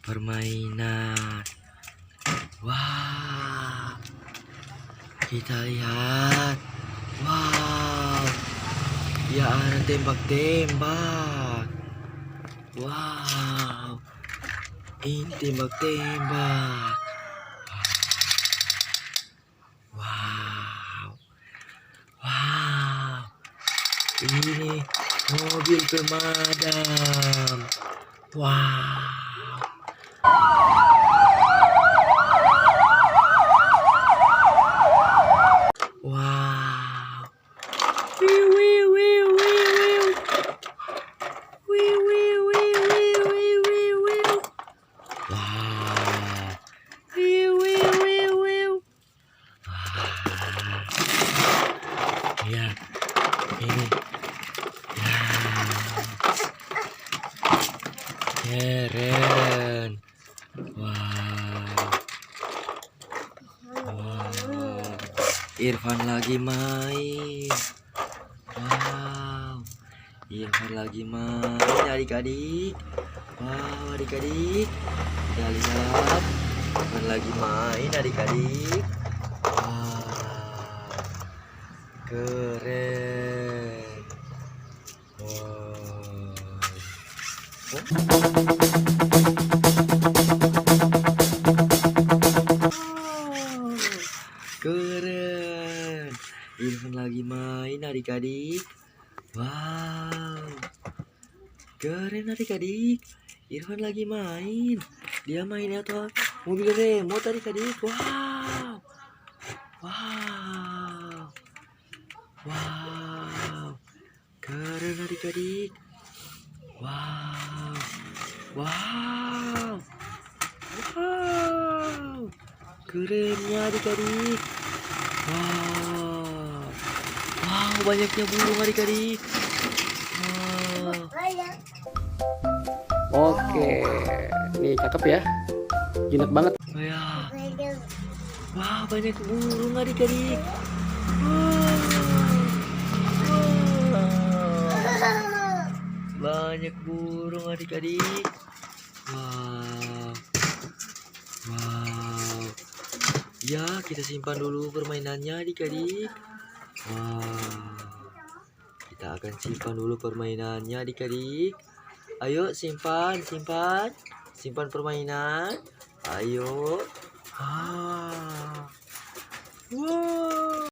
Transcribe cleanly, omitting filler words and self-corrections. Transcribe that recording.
permainan. Wow, kita lihat. Wow, ya ada tembak-tembak. Wow, ini tembak-tembak. Wow, wow, ini mobil pemadam. Wow. Wow. Wiu, wiu, wiu, wiu, wiu. Wiu, wiu, wiu, wiu, wiu, wiu, wiu. Wow. Wiu, wiu, wiu, wiu. Wow. Ya, ini. Ya. Keren. Wow. Wow. Irfan lagi main. Wow, Irfan lagi main adik-adik. Wow, adik-adik, kita lihat Irfan lagi main adik-adik. Wow, keren. Keren. Irfan lagi main adik-adik. Wow, keren adik-adik. Irfan lagi main. Dia mainnya tuh mobil remote adik-adik. Wow, wow, wow, keren adik-adik. Wow, wow, wow, kerennya adik-adik. Wow, wow, banyaknya burung adik-adik. Wow. Oke, nih cakep ya, jinak banget. Oh ya. Wow, banyak burung adik-adik. Wow. Banyak burung adik-adik. Wow. Wow. Ya, kita simpan dulu permainannya adik-adik. Wow. Kita akan simpan dulu permainannya adik-adik. Ayo simpan, simpan. Simpan permainan. Ayo. Ah.